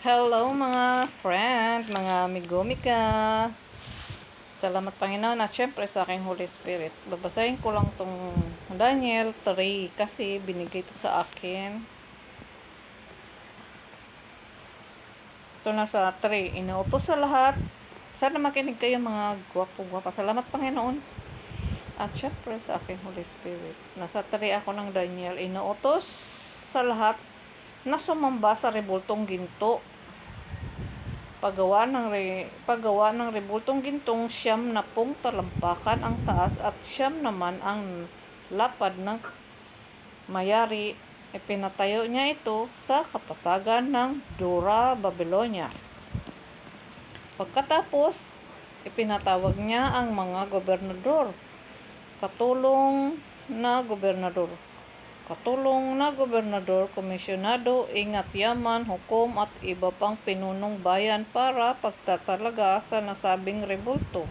Hello mga friend, mga amigomika. Salamat Panginoon at syempre sa aking Holy Spirit. Babasahin ko lang tong Daniel 3 kasi binigay ito sa akin. Ito na sa 3. Inuutos sa lahat. Sana makinig kayo mga gwapo-gwapa. Salamat Panginoon. At syempre sa aking Holy Spirit. Nasa 3 ako ng Daniel. Inuutos sa lahat na sumamba sa rebultong ginto. Paggawa ng rebultong gintong 9 talampakan ang taas at 9 naman ang lapad ng mayari. Ipinatayo niya ito sa kapatagan ng Dura, Babylonia. Pagkatapos, ipinatawag niya ang mga gobernador, katulong na gobernador, komisyonado, ingat yaman, hukom at iba pang pinunong bayan para pagtatalaga sa nasabing rebulto.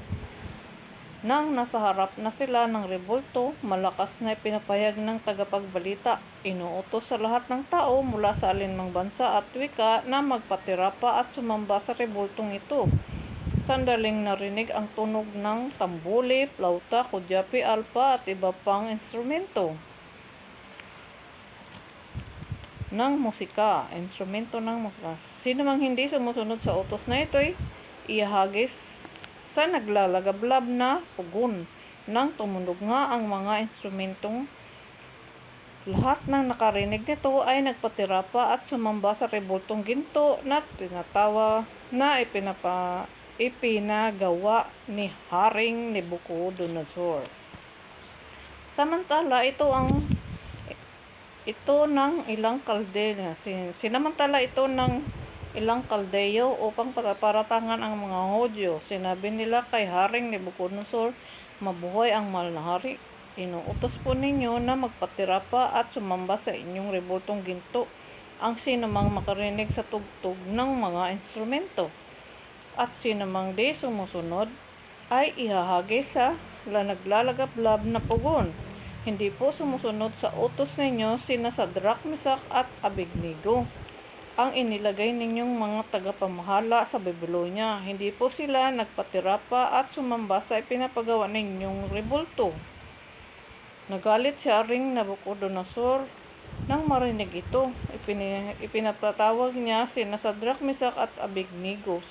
Nang nasa harap na sila ng rebulto, malakas na ipinapahayag ng tagapagbalita. Inuutos sa lahat ng tao mula sa alinmang bansa at wika na magpatira pa at sumamba sa rebultong ito. Sandaling narinig ang tunog ng tambuli, flauta, kudyapi, alpa at iba pang instrumento ng musika. Sino mang hindi sumusunod sa utos na ito'y ihahagis sa naglalagablab na pugon. Nang tumunog nga ang mga instrumentong, lahat ng nakarinig nito ay nagpatira pa at sumamba sa rebultong ginto na ipinagawa ni Haring Nebuchadnezzar. Samantala Sinamantala ito ng ilang kaldeyo upang paratangan ang mga Hudyo. Sinabi nila kay Haring Nebuchadnezzar, "Mabuhay ang mahal na hari. Inuutos po ninyo na magpatira pa at sumamba sa inyong rebultong ginto ang sinumang makarinig sa tugtog ng mga instrumento. At sinumang di sumusunod ay ihahagis sa naglalagablab na pugon." Hindi po sumusunod sa utos ninyo sina Sadrach, Mesach at Abednego, ang inilagay ninyong mga tagapamahala sa Babylonia. Hindi po sila nagpatira pa at sumamba sa ipinapagawa ninyong rebulto. Nagalit si Haring Nabucodonosor nang marinig ito. Ipinapatawag niya sina Sadrach, Mesach at Abednego.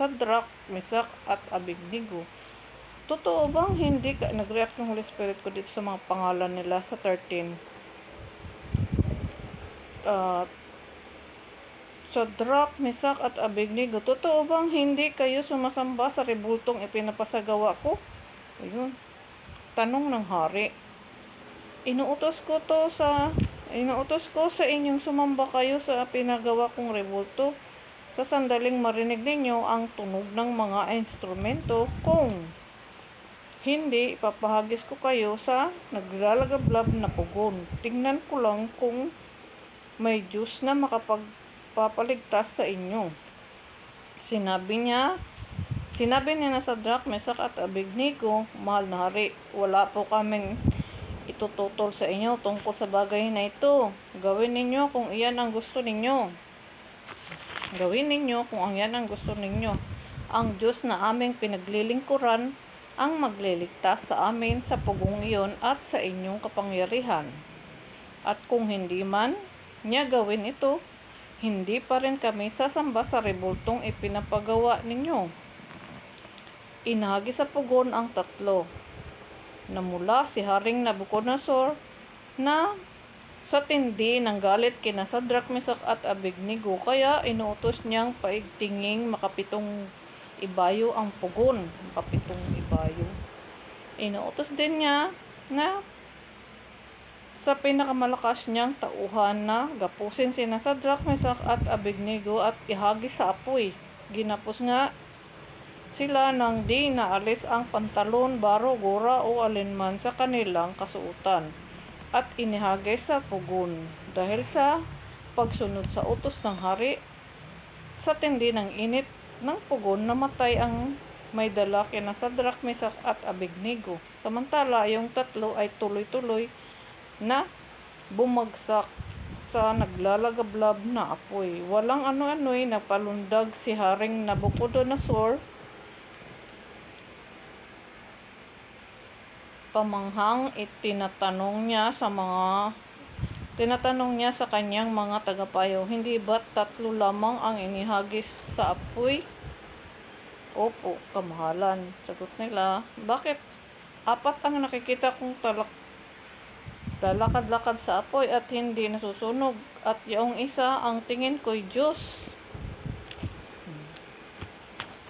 Totoo bang hindi nag-react ng Holy Spirit ko dito sa mga pangalan nila sa 13? Sadrach, Mesach at Abednego, totoo bang hindi kayo sumasamba sa rebultong ipinapasagawa ko? Ayun, tanong ng hari. Inuutos ko sa inyong sumamba kayo sa pinagawa kong rebulto. Sa sandaling marinig ninyo ang tunog ng mga instrumento, kung hindi, ipapahagis ko kayo sa naglalagablab na pugon. Tingnan ko lang kung may Diyos na makapagpapaligtas sa inyo. Sinabi niya na Sadrach, Mesach at Abednego, "Mahal na hari, wala po kaming itututol sa inyo tungkol sa bagay na ito. Gawin ninyo kung iyan ang gusto ninyo. Ang Diyos na aming pinaglilingkuran ang magliligtas sa amin sa pugong iyon at sa inyong kapangyarihan. At kung hindi man niya gawin ito, hindi pa rin kami sasamba sa rebultong ipinapagawa ninyo." Inahagi sa pugon ang 3. Namula si Haring Nabucodonosor na sa tindi ng galit kina Sadrach, Mesach at Abednego, kaya inuutos niyang paigtinging makapitong ibayo ang pugon. Inuutos din niya na sa pinakamalakas niyang tauhan na gapusin sina Sadrach, Mesach at Abednego at ihagis sa apoy. Ginapos nga sila nang di naalis ang pantalon, baro, gura o alinman sa kanilang kasuotan at inihagis sa pugon. Dahil sa pagsunod sa utos ng hari, sa tindi ng init ng pugon, namatay ang may dala kina Sadrach, Mesach at Abednego. Samantala, yung 3 ay tuloy-tuloy na bumagsak sa naglalagablab na apoy. Walang ano-ano napalundag si Haring Nabucodonosor. Pamanghang tinatanong niya sa kanyang mga tagapayo, hindi ba't 3 lamang ang inihagis sa apoy? Opo, kamahalan, sagot nila. Bakit 4 ang nakikita kong lalakad-lakad sa apoy at hindi nasusunog, at yung isa ang tingin ko'y Diyos?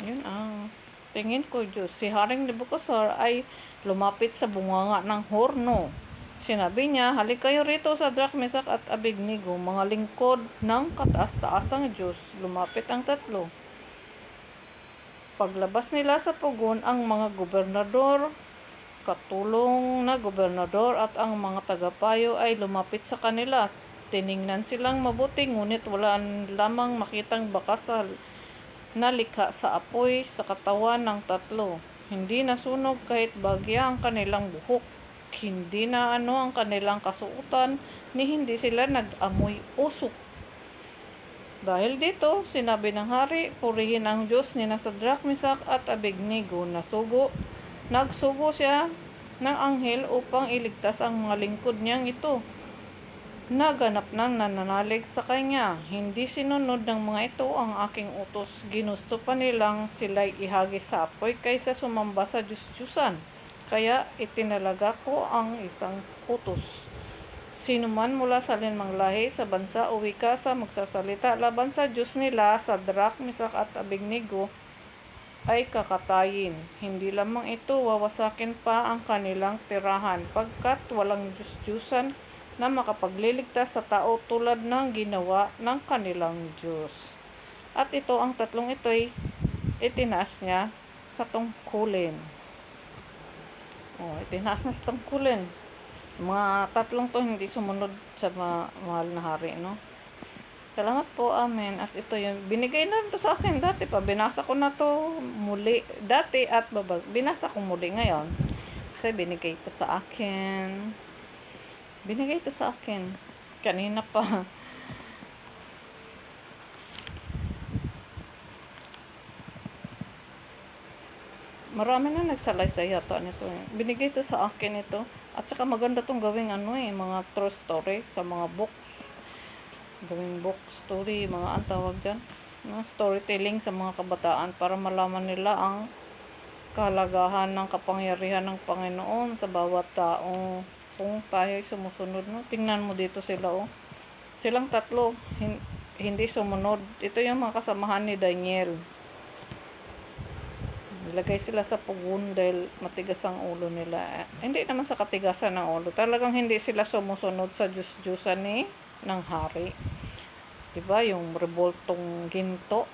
Yun ang tingin ko Diyos. Si Haring Nabucodonosor ay lumapit sa bunganga ng horno. Sinabi niya, halik kayo rito sa Sadrach, Mesach at Abednego, mga lingkod ng kataas-taasang Diyos. Lumapit ang 3. Paglabas nila sa pugon, ang mga gobernador, katulong na gobernador at ang mga tagapayo ay lumapit sa kanila. Tiningnan silang mabuti, ngunit wala lamang makitang bakasal na likha sa apoy sa katawan ng 3. Hindi nasunog kahit bagya ang kanilang buhok. Hindi na ang kanilang kasuotan, ni hindi sila nag-amoy usok. Dahil dito, sinabi ng hari, purihin ang Diyos ni Sadrach, Mesach at Abednego. Nagsugo siya ng anghel upang iligtas ang mga lingkod niyang ito. Naganap ng nananalig sa kanya. Hindi sinunod ng mga ito ang aking utos. Ginusto pa nilang sila'y ihagis sa apoy kaysa sumamba sa Diyos-Diyusan. Kaya itinalaga ko ang isang utos. Sino man mula sa alinmang lahi sa bansa o wika sa magsasalita laban sa Diyos nila, Sadrach, Mesach at Abednego, ay kakatayin. Hindi lamang ito, wawasakin pa ang kanilang tirahan, pagkat walang Diyos-Diyusan na makapagliligtas sa tao tulad ng ginawa ng kanilang Diyos. At ito, ang 3 ito'y itinaas niya sa tungkulin. Itinaas niya sa tungkulin. Mga 3 to hindi sumunod sa mahal na hari, no? Salamat po, amen. At ito yung binigay na to sa akin dati pa. Binasa ko na to muli dati at binasa ko muli ngayon. Kasi binigay ito sa akin. Kanina pa. Marami na nagsalaysay yata nito. Binigay ito sa akin ito. At saka maganda tong gawing mga true story sa mga books. Gawing book story, mga tawag dyan. Storytelling sa mga kabataan para malaman nila ang kahalagahan ng kapangyarihan ng Panginoon sa bawat tao. Kung tayo ay sumusunod, no? Tingnan mo dito sila, Silang 3, hindi sumunod. Ito yung mga kasamahan ni Daniel. Nilagay sila sa pugon dahil matigas ang ulo nila. Hindi naman sa katigasan ng ulo. Talagang hindi sila sumusunod sa Diyos-Diyusan ng hari. Diba? Yung revoltong ginto.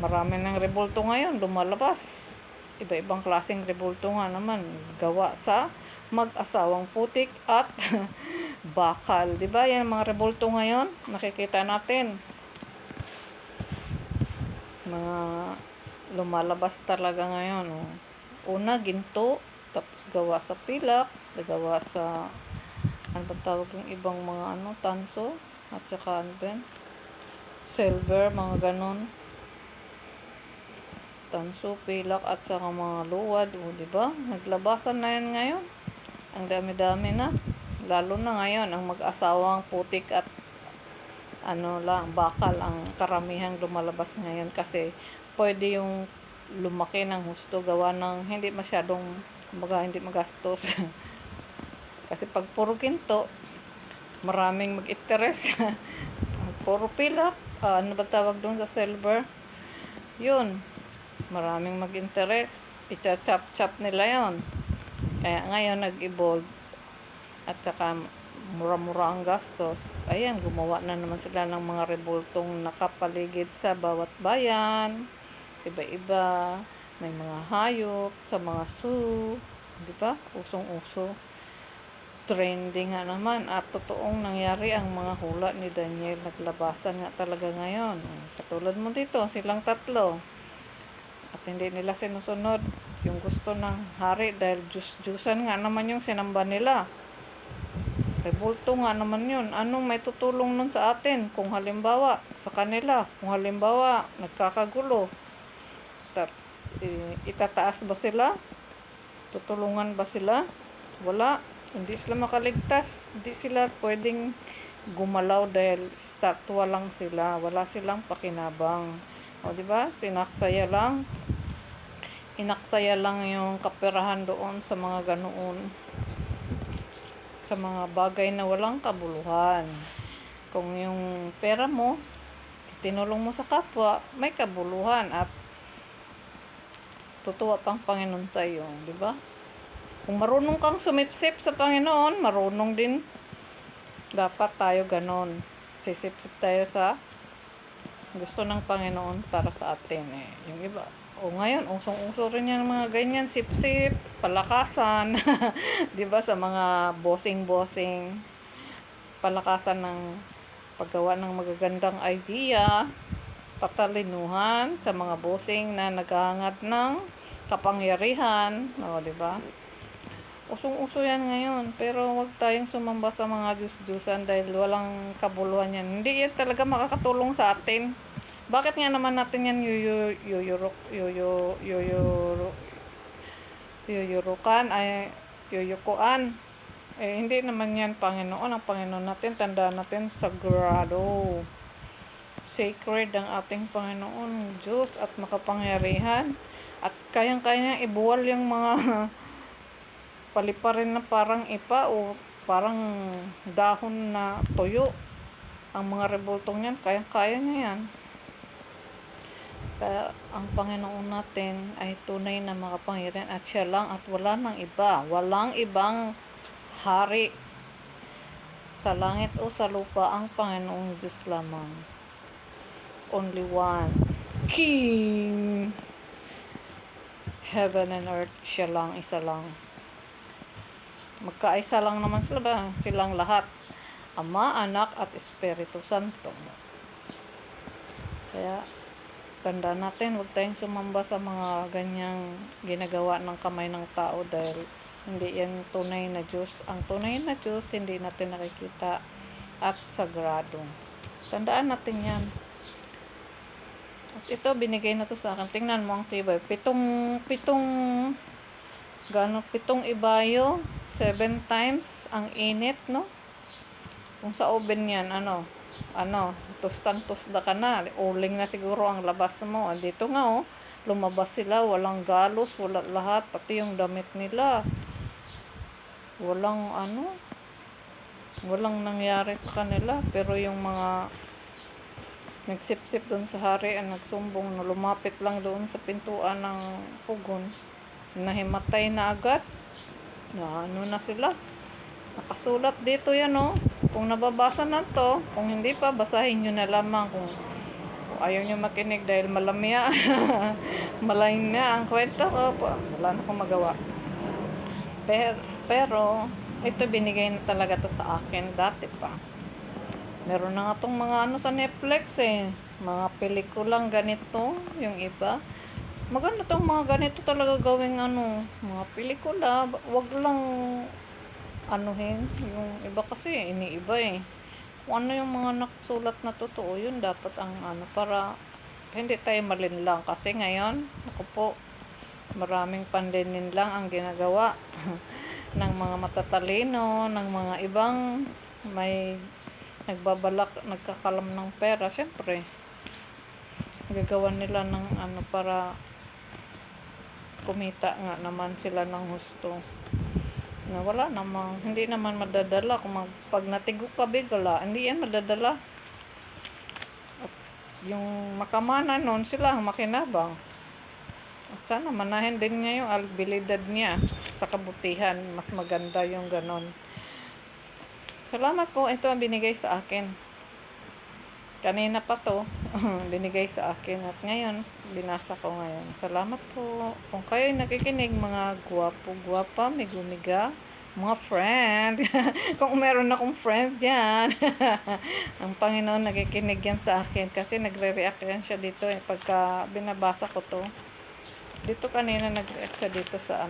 Marami ng revolto ngayon lumalabas. Iba-ibang klaseng revolto nga naman. Gawa sa mag-asawang putik at bakal. Diba? Yan mga revolto ngayon. Nakikita natin. Mga lumalabas talaga ngayon. Una, ginto. Tapos gawa sa pilak. Gawa sa ano ba tawag yung ibang mga tanso. At saka silver, mga ganon. Tanso, pilak, at saka mga luwad. Diba? Naglabasan na yan ngayon. Ang dami-dami na. Lalo na ngayon, ang mag-asawang putik at bakal ang karamihang lumalabas ngayon kasi pwede yung lumaki ng husto gawa ng hindi masyadong hindi magastos. Kasi pag puro ginto, maraming mag-interest. Puro pilak, ano ba tawag doon sa silver? Yun, maraming mag-interest. Icha-chop-chop nila yon. Kaya ngayon nag-evolve at saka mura-mura ang gastos. Ayan, gumawa na naman sila ng mga revoltong nakapaligid sa bawat bayan. Iba-iba. May mga hayop sa mga zoo. Diba? Usong-uso. Trending nga naman. At totoong nangyari ang mga hula ni Daniel. Naglabasan nga talaga ngayon. Katulad mo dito, silang 3. At hindi nila sinusunod yung gusto ng hari dahil Diyos-Diyusan nga naman yung sinamba nila. Rebulto nga naman yun. Anong may tutulong nun sa atin? Kung halimbawa, sa kanila, kung halimbawa, nagkakagulo, itataas ba sila? Tutulungan ba sila? Wala. Hindi sila makaligtas. Hindi sila pwedeng gumalaw dahil statwa lang sila. Wala silang pakinabang. O, diba? Inaksaya lang yung kaperahan doon sa mga ganoon. Sa mga bagay na walang kabuluhan. Kung yung pera mo, tinulong mo sa kapwa, may kabuluhan at tutuwa pang Panginoon tayo, di ba? Kung marunong kang sumipsip sa Panginoon, marunong din dapat tayo ganon. Sisipsip tayo sa gusto ng Panginoon para sa atin yung iba. O ngayon, usong-uso rin yan mga ganyan, sip-sip, palakasan, di ba, sa mga bossing-bossing, palakasan ng paggawa ng magagandang idea, patalinuhan sa mga bossing na naghahangad ng kapangyarihan, o, di ba? Usong-uso yan ngayon, pero wag tayong sumamba sa mga Diyos-Diyosan dahil walang kabuluhan yan. Hindi yan talaga makakatulong sa atin. Bakit nga naman natin yan yuyukuan? Hindi naman yan Panginoon. Ang Panginoon natin, tandaan natin, sagrado. Sacred ang ating Panginoon, Diyos at makapangyarihan. At kayang-kayang ibuwal yung mga paliparin na parang ipa o parang dahon na tuyo. Ang mga rebultong yan, kayang-kaya niya yan. Kaya ang Panginoon natin ay tunay na makapangyarihan at siya lang at wala nang iba. Walang ibang hari sa langit o sa lupa, ang Panginoong Diyos lamang. Only one King. Heaven and earth, siya lang, isa lang. Magkaisa lang naman sila ba? Silang lahat. Ama, Anak at Espiritu Santo. Kaya tandaan natin, huwag tayong sumamba sa mga ganyang ginagawa ng kamay ng tao dahil hindi yan tunay na Diyos. Ang tunay na Diyos, hindi natin nakikita at sagrado. Tandaan natin yan. At ito, binigay na to sa akin. Tingnan mo ang tibay. Pitong ibayo, 7 times ang init, no? Kung sa oven yan, tustang-tusta ka na. Uling na siguro ang labas mo. Dito nga, lumabas sila. Walang galos, wala lahat. Pati yung damit nila. Walang nangyari sa kanila. Pero yung mga nagsipsip doon sa hari ang nagsumbong na lumapit lang doon sa pintuan ng pugon. Nahimatay na agad. Na sila. Nakasulat dito yan, Kung nababasa na to, kung hindi pa, basahin nyo na lamang kung ayaw nyo makinig dahil malamya. Malain na ang kwento ko. Wala na akong magawa. Pero, ito binigay na talaga to sa akin dati pa. Meron na nga tong mga sa Netflix mga pelikulang ganito, yung iba. Maganda tong mga ganito talaga gawing mga pelikula. Wag lang yung iba kasi iniiba kung yung mga nakasulat na totoo, yun dapat ang para hindi tayo malinlang kasi ngayon, ako po, maraming pandinin lang ang ginagawa ng mga matatalino, ng mga ibang may nagkakalam ng pera. Syempre gagawa nila ng para kumita nga naman sila ng husto na wala namang, hindi naman madadala. Pag natigok ka bigla, hindi yan madadala. At yung makamana nun, sila ang makinabang. At sana manahin din niya yung abilidad niya sa kabutihan. Mas maganda yung ganon. Salamat po, ito ang binigay sa akin. Kanina pa to, binigay sa akin. At ngayon, binasa ko ngayon. Salamat po. Kung kayo'y nakikinig, mga gwapo-gwapa, may gumiga, mga friend. Kung meron akong friend yan. Ang Panginoon nakikinig yan sa akin. Kasi nagre-react yan siya dito pagka binabasa ko to. Dito kanina nag-react siya dito sa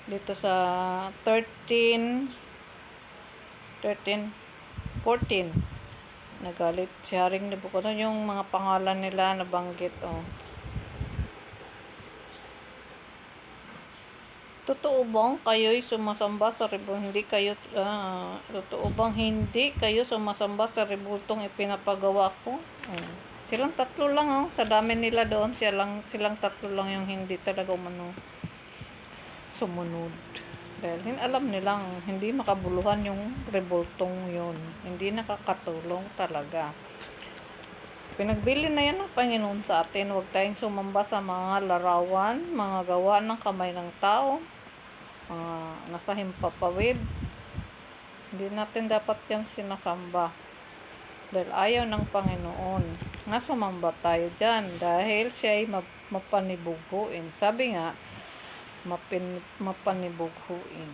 dito sa 13 13, 14. Nagalit si Haring Nabucodonosor. Yung mga pangalan nila nabanggit. Totoo bang kayo'y sumasamba sa totoo bang hindi kayo sumasamba sa rebultong ipinapagawa ko? Silang tatlo lang, sa dami nila doon, silang tatlo lang yung hindi talaga sumunod. Dahil alam nilang hindi makabuluhan yung rebultong yun. Hindi nakakatulong talaga. Pinagbili na yan ng Panginoon sa atin. Huwag tayong sumamba sa mga larawan, mga gawa ng kamay ng tao, mga nasa himpapawid. Hindi natin dapat yan sinasamba. Dahil ayaw ng Panginoon nga sumamba tayo dyan. Dahil siya ay mapanibughuin. Sabi nga, mapanibughuin.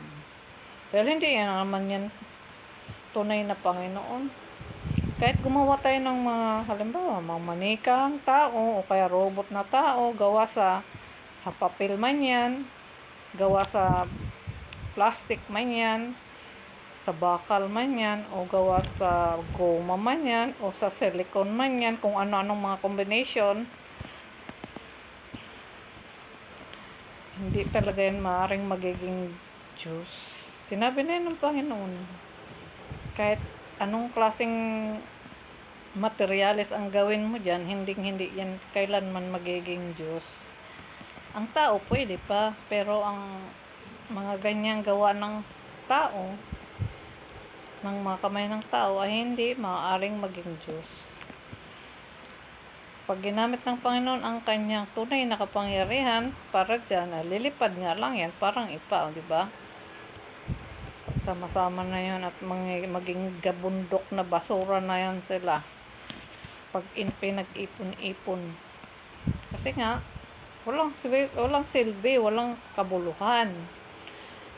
Dahil hindi yan naman yan tunay na Panginoon. Kahit gumawa tayo ng mga, halimbawa, mga manikang tao o kaya robot na tao, gawa sa papel man yan, gawa sa plastic man yan, sa bakal man yan, o gawa sa goma man yan, o sa silicone man yan, kung ano-anong mga combination, hindi talaga yan maaaring magiging Diyos. Sinabi na yun ng Panginoon. Kahit anong klaseng materialis ang gawin mo dyan, hindi yan kailanman magiging Diyos. Ang tao pwede pa, pero ang mga ganyang gawa ng tao, ng mga kamay ng tao, ay hindi maaaring maging Diyos. Pag ginamit ng Panginoon ang kanyang tunay na kapangyarihan para dyan, lilipad nga lang yan, parang ipa, di ba? Sama-sama na yun at maging gabundok na basura na yan sila. Pag pinag-ipon-ipon. Kasi nga, walang silbi, walang kabuluhan.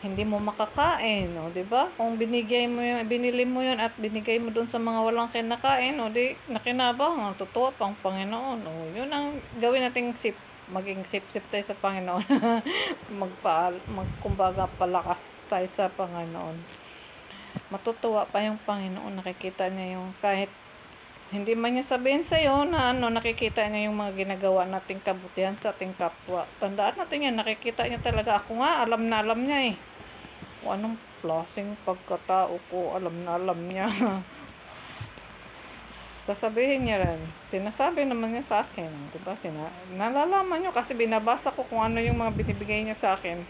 Hindi mo makakain, di ba? Kung binili mo yun at binigay mo dun sa mga walang kinakain, di nakinabang, totoo pang Panginoon. Yun ang gawin nating maging sip-sip tayo sa Panginoon. Kumbaga palakas tayo sa Panginoon. Matutuwa pa yung Panginoon, nakikita niya yung kahit hindi man niya sabihin sa'yo na nakikita niya yung mga ginagawa nating kabutihan sa ating kapwa. Tandaan natin yan, nakikita niya talaga. Ako nga, alam niya kung anong klaseng pagkatao ko, alam niya. Sasabihin niya rin, sinasabi naman niya sa akin, diba? Nalalaman niyo kasi binabasa ko kung ano yung mga binibigay niya sa akin,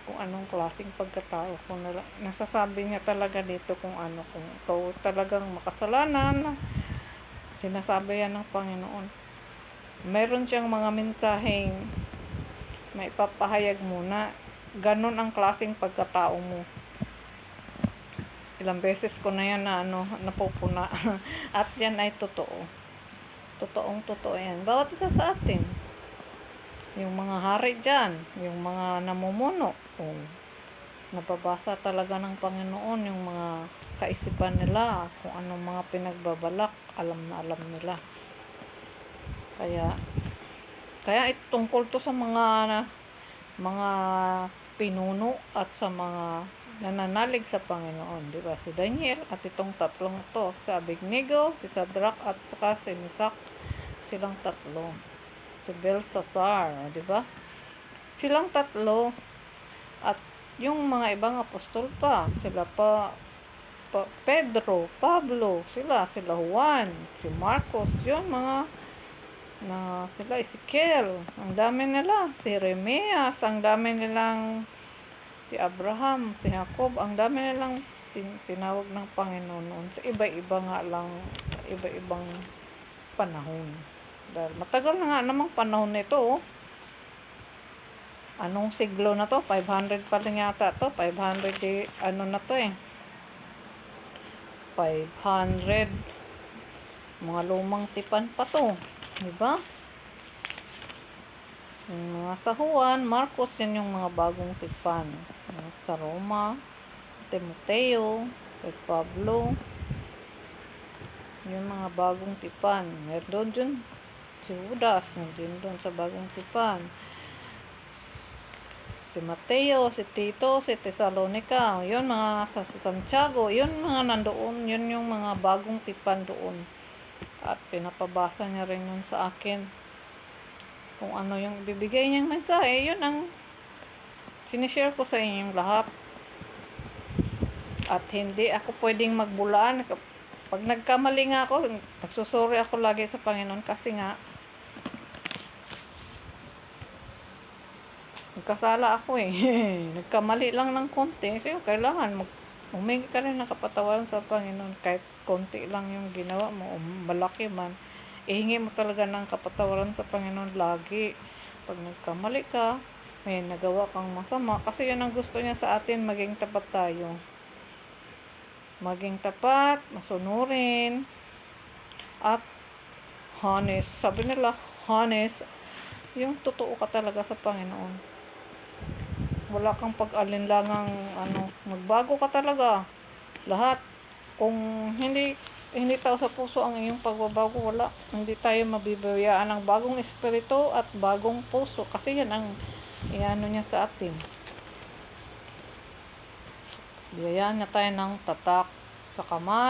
kung anong klaseng pagkatao ko. Nasasabi niya talaga dito kung ito talagang makasalanan. Sinasabi yan ng Panginoon. Meron siyang mga mensaheng may ipapahayag muna. Ganon ang klaseng pagkatao mo. Ilang beses ko na yan na napupuna. At yan ay totoo. Totoong-totoo yan. Bawat isa sa atin. Yung mga hari dyan, yung mga namumuno, nababasa talaga ng Panginoon yung mga kaisipan nila, kung anong mga pinagbabalak, alam na alam nila. Kaya tungkol to sa mga pinuno at sa mga nananalig sa Panginoon, di ba? Si Daniel at itong tatlong to, si Abednego, si Shadrach at saka si Meshach, silang tatlo. Si Belshazzar, di ba? Silang tatlo at yung mga ibang apostol pa, sila pa Pedro, Pablo, sila Juan, si Marcos, yun sila Ezekiel, ang dami nila, si Jeremias, ang dami nilang si Abraham, si Jacob, ang dami nilang tinawag ng Panginoon noon sa iba-iba nga lang, iba-ibang panahon. Dahil matagal na nga namang panahon nito. Anong siglo na to? 500 pa lang yata to. 500 na to 500. Mga lumang tipan pa to. Diba? Yung mga sa Juan, Marcos, yan yung mga bagong tipan. Sa Roma, Timoteo, kay Pablo, yung mga bagong tipan. Meron dun si Judas, nandiyan doon sa bagong tipan. si Mateo, si Tito, si Tesalonica, yun mga sa Santiago, yun mga nandoon, yun yung mga bagong tipan doon. At pinapabasa niya rin yun sa akin. Kung ano yung bibigay niyang mensahe, yun ang sinishare ko sa inyong lahat. At hindi ako pwedeng magbulaan. Pag nagkamali nga ako, nagsusuri ako lagi sa Panginoon kasi nga, nagkasala ako eh. Nagkamali lang ng konti. Kasi kailangan humingi ka rin ng kapatawaran sa Panginoon. Kahit konti lang yung ginawa mo, o malaki man, ihingi mo talaga ng kapatawaran sa Panginoon lagi. Pag nagkamali ka, may nagawa kang masama. Kasi yun ang gusto niya sa atin, maging tapat tayo. Maging tapat, masunurin, at honest. Sabi nila, honest. Yung totoo ka talaga sa Panginoon. Wala kang pag-alinlangang magbago ka talaga. Lahat. Kung hindi tao sa puso ang iyong pagbabago, wala. Hindi tayo mabibiyayaan ng bagong espiritu at bagong puso. Kasi yan ang niya sa atin. Biyayaan niya tayo ng tatak sa kamay.